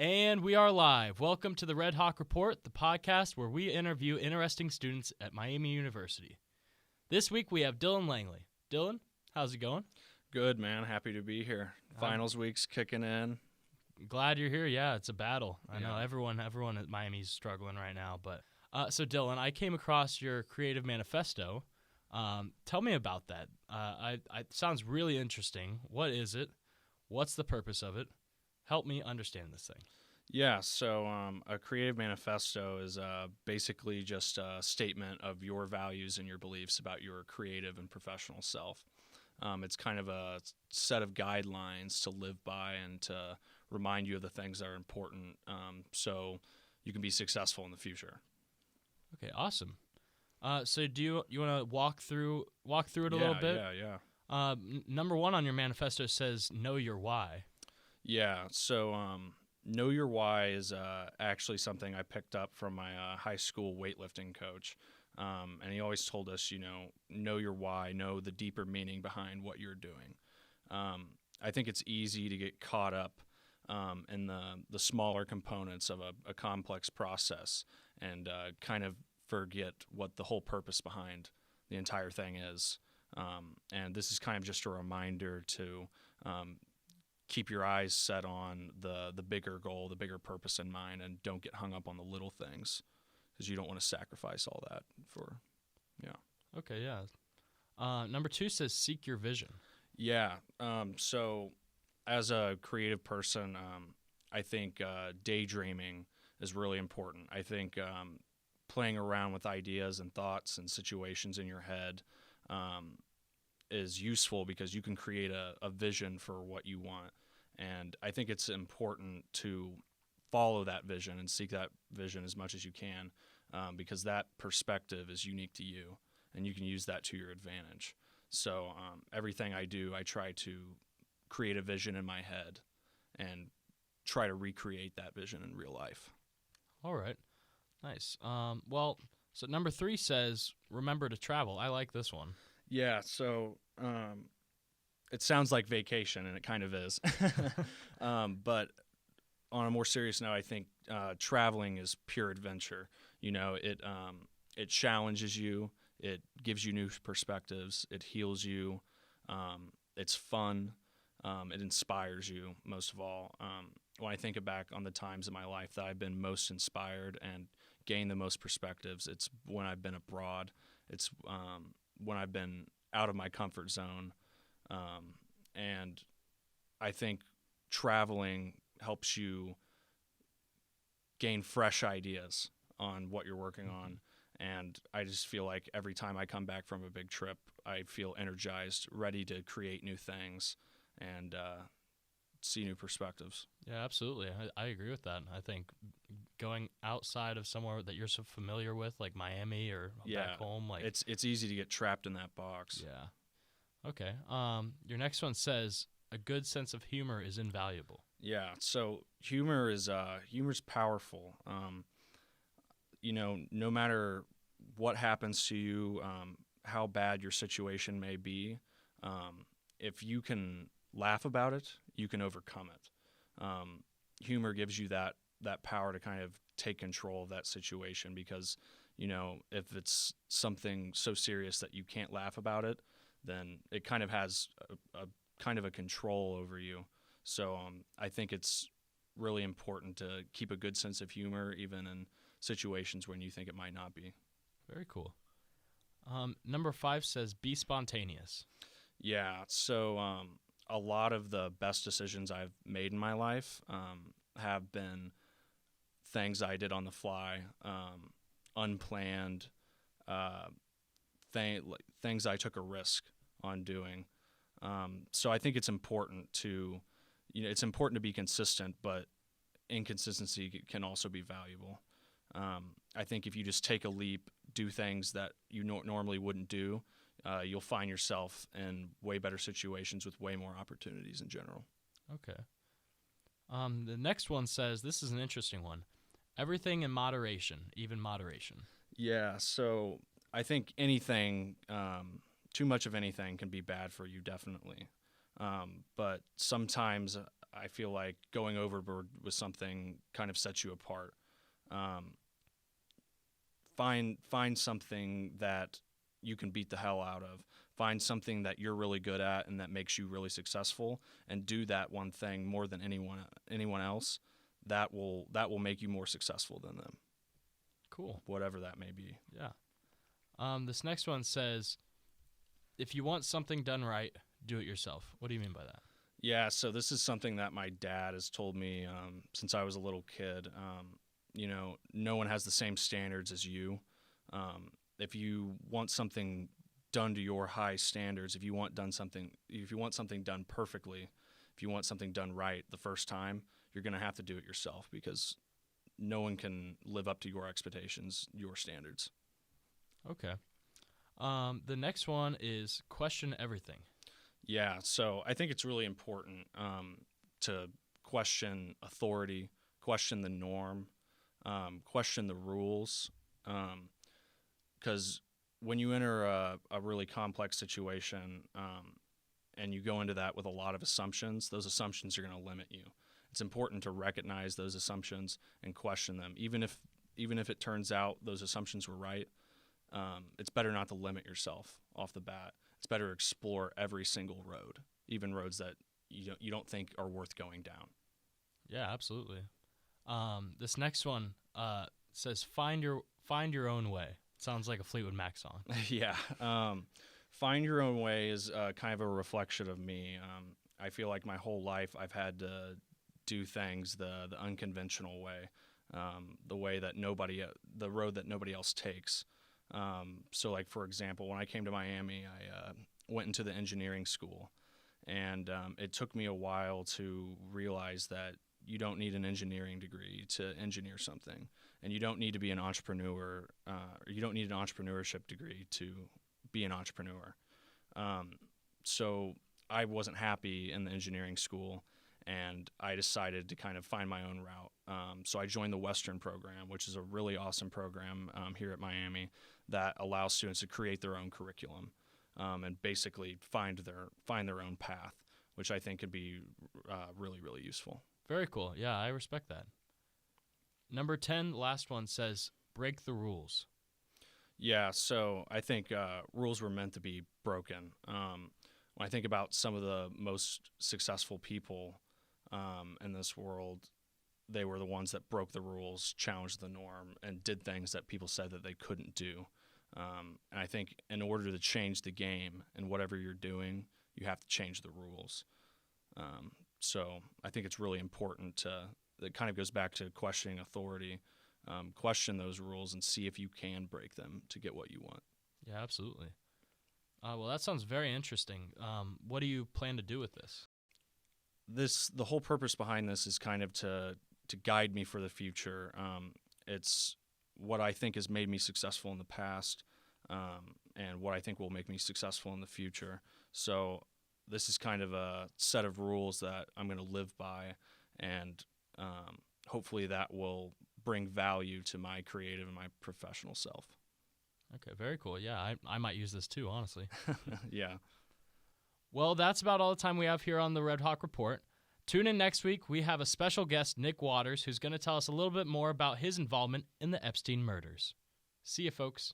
And we are live. Welcome to the Redhawk Report, the podcast where we interview interesting students at Miami University. This week we have Dillon Langley. Dillon, how's it going? Good, man. Happy to be here. Finals week's kicking in. Glad you're here. Yeah, it's a battle. I know Yeah. everyone at Miami's struggling right now. But so Dillon, I came across your creative manifesto. Tell me about that. It sounds really interesting. What is it? What's the purpose of it? Help me understand this thing. Yeah, so a creative manifesto is basically just a statement of your values and your beliefs about your creative and professional self. It's kind of a set of guidelines to live by and to remind you of the things that are important so you can be successful in the future. Okay, awesome. So do you want to walk through it a little bit? Yeah. Number one on your manifesto says know your why. Yeah, so know your why is actually something I picked up from my high school weightlifting coach. And he always told us, know your why, know the deeper meaning behind what you're doing. I think it's easy to get caught up in the smaller components of a complex process and kind of forget what the whole purpose behind the entire thing is. And this is kind of just a reminder to keep your eyes set on the bigger goal, the bigger purpose in mind, and don't get hung up on the little things because you don't want to sacrifice all that for, Okay, yeah. Number two says seek your vision. Yeah. So as a creative person, I think daydreaming is really important. I think playing around with ideas and thoughts and situations in your head is useful because you can create a vision for what you want. And I think it's important to follow that vision and seek that vision as much as you can because that perspective is unique to you and you can use that to your advantage. So everything I do, I try to create a vision in my head and try to recreate that vision in real life. All right. Nice. So number three says remember to travel. I like this one. Yeah, so it sounds like vacation, and it kind of is. But on a more serious note, I think traveling is pure adventure. It challenges you. It gives you new perspectives. It heals you. It's fun. It inspires you, most of all. When I think back on the times in my life that I've been most inspired and gained the most perspectives, it's when I've been abroad. It's when I've been out of my comfort zone. And I think traveling helps you gain fresh ideas on what you're working on. And I just feel like every time I come back from a big trip, I feel energized, ready to create new things and see new perspectives. Yeah, absolutely. I agree with that. I think going outside of somewhere that you're so familiar with, like Miami or back home, it's easy to get trapped in that box. Yeah. Okay. Your next one says a good sense of humor is invaluable. Yeah. So humor's powerful. No matter what happens to you, how bad your situation may be, if you can laugh about it, you can overcome it. Humor gives you that power to kind of take control of that situation because, if it's something so serious that you can't laugh about it, then it kind of has a kind of a control over you. So I think it's really important to keep a good sense of humor even in situations when you think it might not be. Very cool. Number five says be spontaneous. Yeah, so a lot of the best decisions I've made in my life have been things I did on the fly, unplanned, things I took a risk on doing. So I think it's important to be consistent, but inconsistency can also be valuable. I think if you just take a leap, do things that you normally wouldn't do, you'll find yourself in way better situations with way more opportunities in general. Okay. The next one says, this is an interesting one. Everything in moderation, even moderation. Yeah, so I think anything, too much of anything can be bad for you, definitely. But sometimes I feel like going overboard with something kind of sets you apart. Find something that you can beat the hell out of. Find something that you're really good at and that makes you really successful, and do that one thing more than anyone else. That will make you more successful than them. Cool. Whatever that may be. Yeah. This next one says, if you want something done right, do it yourself. What do you mean by that? Yeah, so this is something that my dad has told me since I was a little kid. No one has the same standards as you. If you want something done to your high standards, if you want something done perfectly, if you want something done right the first time, you're going to have to do it yourself, because no one can live up to your expectations, your standards. Okay. The next one is question everything. Yeah, so I think it's really important to question authority, question the norm, question the rules, because when you enter a really complex situation and you go into that with a lot of assumptions, those assumptions are going to limit you. It's important to recognize those assumptions and question them, even if it turns out those assumptions were right. It's better not to limit yourself off the bat. It's better to explore every single road, even roads that you don't think are worth going down. Yeah, absolutely. This next one says find your own way. Sounds like a Fleetwood Mac song. Yeah. Find your own way is kind of a reflection of me. I feel like my whole life I've had to do things the unconventional way, the road that nobody else takes. So, like, for example, when I came to Miami, I went into the engineering school, and it took me a while to realize that you don't need an engineering degree to engineer something, and you don't need to be an entrepreneur, or you don't need an entrepreneurship degree to be an entrepreneur. So I wasn't happy in the engineering school, and I decided to kind of find my own route. So I joined the Western program, which is a really awesome program here at Miami that allows students to create their own curriculum and basically find their own path, which I think could be really, really useful. Very cool. Yeah, I respect that. Number 10, the last one, says break the rules. Yeah, so I think rules were meant to be broken. When I think about some of the most successful people in this world, they were the ones that broke the rules, challenged the norm, and did things that people said that they couldn't do. And I think in order to change the game in whatever you're doing, you have to change the rules. So I think it's really important it kind of goes back to questioning authority, question those rules and see if you can break them to get what you want. Yeah, absolutely. Well, that sounds very interesting. What do you plan to do with this? The whole purpose behind this is kind of to guide me for the future. It's what I think has made me successful in the past, and what I think will make me successful in the future. So this is kind of a set of rules that I'm going to live by, and hopefully that will bring value to my creative and my professional self. Okay, very cool. Yeah, I might use this too, honestly. Yeah. Well, that's about all the time we have here on the Redhawk Report. Tune in next week. We have a special guest, Nick Waters, who's going to tell us a little bit more about his involvement in the Epstein murders. See you, folks.